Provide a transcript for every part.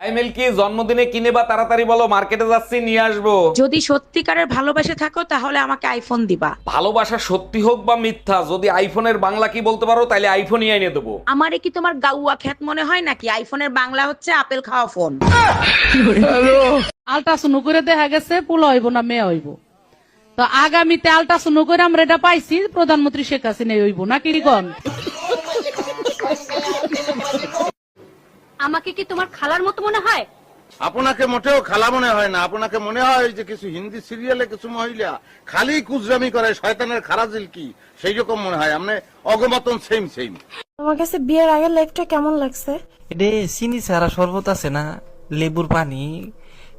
এই মিল্কি, জন্মদিনে কিনে বা তাড়াতাড়ি বলো, মার্কেটে যাচ্ছি, নিয়ে আসবো। যদি সত্যিকারের ভালোবাসে থাকো তাহলে আমাকে আইফোন দিবা। ভালোবাসা সত্যি হোক বা মিথ্যা, যদি আইফোনের বাংলা কি বলতে পারো তাহলে আইফোনই এনে দেবো। আমারে কি তোমার গাউয়া খ্যাত মনে হয় নাকি? আইফোনের বাংলা হচ্ছে আপেল খাওয়া ফোন। আলট্রাসাউন্ড করে দেখা গেছে পোলা হইব না মেয়ে হইব। তো আগামীতে আলট্রাসাউন্ড করে আমরা এটা পাইছি, প্রধানমন্ত্রী শেখ হাসিনা হইব না কি কন? আমাকে কি তোমার খালার মতো মনে হয়? আপনাকে মোটেও খালা মনে হয় না। আপনাকে মনে হয় যে কিছু হিন্দি সিরিয়ালে কিছু মহিলা খালি কুজরামি করে, শয়তানের খারাজিল কি সেই রকম মনে হয়। আপনি অগমতন সেম সেম। তোমার কাছে বিয়ের আগের লাইফটা কেমন লাগছে? এটা চিনি ছাড়া শরবত আছে না, লেবুর পানি,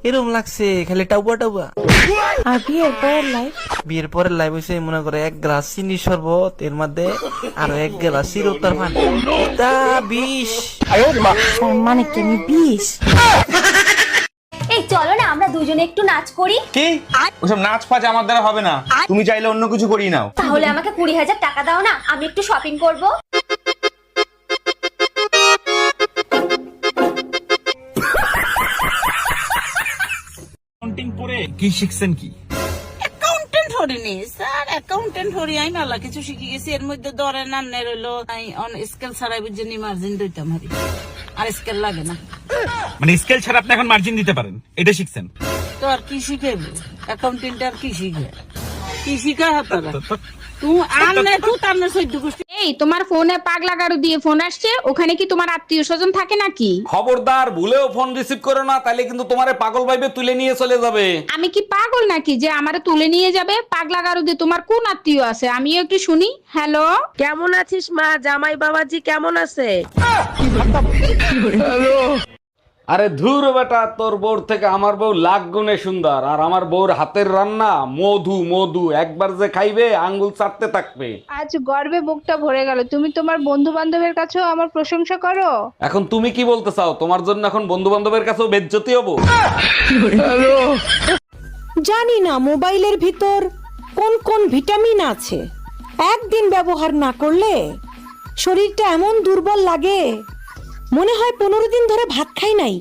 এরকম লাগছে, খালি টাউবা টাউবা। আর বিয়ের পরের লাইফ? বিয়ের পরের লাইফ হয়েছে মনে করে 1 গ্লাস চিনি শরবত, এর মধ্যে আরো 1 গ্লাস সিরপটার পানি, তা 20। মানে কি আমি 20? এই চলো না আমরা দুজনে একটু নাচ করি। কি ওসব নাচ ফাচ আমার দ্বারা হবে না, তুমি চাইলে অন্য কিছু করিয়ে নাও। তাহলে আমাকে 20,000 টাকা দাও না, আমি একটু শপিং করব। কি শিখছেন কি? অ্যাকাউন্টেন্ট হরিনি স্যার, অ্যাকাউন্টেন্ট হরি আমি মেলা কিছু শিখে গেছি। এর মধ্যে ধরেন না রইলো অন স্কেল ছাড়াই বুঝছেন মার্জিন দিতাম হারি, আর স্কেল লাগে না। মানে স্কেল ছাড়া আপনি এখন মার্জিন দিতে পারেন, এটা শিখছেন? তো আর কি শিখেবো অ্যাকাউন্টেন্ট, আর কি শিখে, কি শিখায় হাতারা তুই আমনে তুই তামনে সহ্য করছিস। এই তোমার ফোনে পাগলা গাড়ু দিয়ে ফোন আসছে, ওখানে কি তোমার আত্মীয় স্বজন থাকে নাকি? খবরদার, ভুলেও ফোন রিসিভ করো না, তাহলে কিন্তু তোমারে পাগল ভাইবে তুলে নিয়ে চলে যাবে। আমি কি পাগল নাকি যে আমারে তুলে নিয়ে যাবে? পাগলা গাড়ু দিয়ে তোমার কোন আত্মীয় আছে আমিও একটু শুনি। হ্যালো, কেমন আছিস মা? জামাই বাবাজি কেমন আছে? আরে ধুর বেটা, তোর বউর থেকে আমার বউ লাখ গুণে সুন্দর, আর আমার বউর হাতের রান্না মধু মধু, একবার যে খাইবে আঙ্গুল চাটতে থাকবে। আজ গর্বে বুকটা ভরে গেল। তুমি তোমার বন্ধু বান্ধবের কাছেও আমার প্রশংসা করো। এখন তুমি কি বলতে চাও, তোমার জন্য এখন বন্ধু বান্ধবের কাছেও বেজ্জতি হবো? জানি না মোবাইলের ভিতর কোন কোন ভিটামিন আছে, একদিন ব্যবহার না করলে শরীরটা এমন দুর্বল লাগে, মনে হয় 15 দিন ধরে ভাত খাই নাই।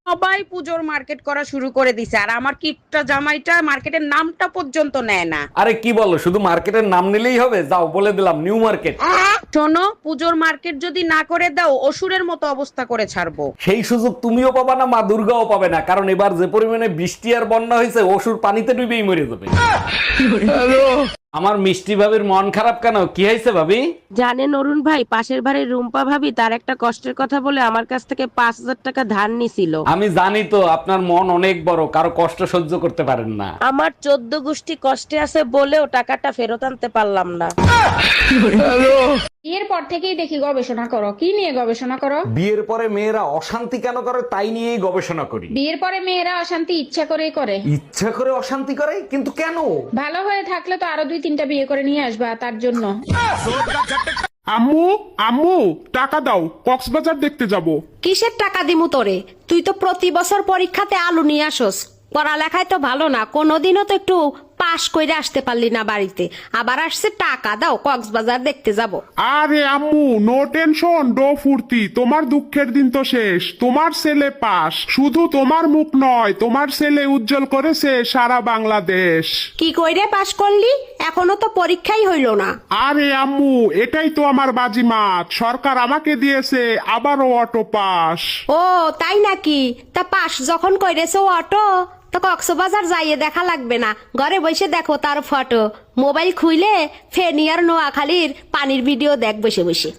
সবাই পুজোর মার্কেট করা শুরু করে দিছে, আর আমার কিটটা জামাইটা মার্কেটের নামটা পর্যন্ত নেয় না। আরে কি বলো, শুধু মার্কেটের নাম নিলেই হবে? যাও বলে দিলাম নিউ মার্কেট। শোনো, পুজোর মার্কেট যদি না করে দাও অসুরের মতো অবস্থা করে ছাড়বো। সেই সুযোগ তুমিও পাবা না, মা দুর্গাও পাবে না, কারণ এবার যে পরিমাণে বৃষ্টি আর বন্যা হয়েছে, অসুর পানিতে ডুবেই মরে যাবে। আমার মিষ্টি ভাবির মন খারাপ কেন? কি হয়েছে ভাবি? জানেন অরুণ ভাই, পাশের বাড়ির রুম্পা ভাবি তার একটা কষ্টের কথা বলে আমার কাছ থেকে 5,000 টাকা ধার নিছিল। আমি জানি তো, আপনার মন অনেক বড়, কারো কষ্ট সহ্য করতে পারেন না। আমার 14 গোষ্ঠী কষ্টে আছে বলেও টাকাটা ফেরত আনতে পারলাম না। বিয়ের পর থেকেই দেখি গবেষণা করো। কি নিয়ে গবেষণা করো? বিয়ের পরে মেয়েরা অশান্তি কেন করে তাই নিয়েই গবেষণা করি। বিয়ের পরে মেয়েরা অশান্তি ইচ্ছা করেই করে। ইচ্ছা করে অশান্তি করে? কিন্তু কেন? ভালো হয়ে থাকলে তো আরো 2-3টা বিয়ে করে নিয়ে আসবা, তার জন্য। আম্মু আম্মু টাকা দাও, কক্সবাজার দেখতে যাব। কিসের টাকা দিমু তোরে? তুই তো প্রতি বছর পরীক্ষাতে আলু নিয়ে আসস, পড়ালেখায় তো ভালো না, কোনোদিনও তো একটু পাশ কইরে আসতে পারলি না বাড়িতে, আবার আসছে টাকা দাও কক্সবাজার দেখতে যাব। আরে আম্মু নো টেনশন, ডো ফুর্তি, তোমার দুঃখের দিন তো শেষ। তোমার ছেলে পাস, শুধু তোমার মুখ নয়, তোমার ছেলে উজ্জ্বল করেছে সারা বাংলাদেশ। কি কইরে পাশ করলি? এখনো তো পরীক্ষাই হইল না। আরে আম্মু এটাই তো আমার বাজিমাত, সরকার আমাকে দিয়েছে আবারও অটো পাস। ও তাই নাকি? তা পাশ যখন কইরেছে অটো, তো কক্সবাজার যাইয়ে দেখা লাগবে না, ঘরে বসে দেখো তার ফটো। মোবাইল খুইলে ফেনী আর নোয়াখালীর পানির ভিডিও দেখ বসে বসে।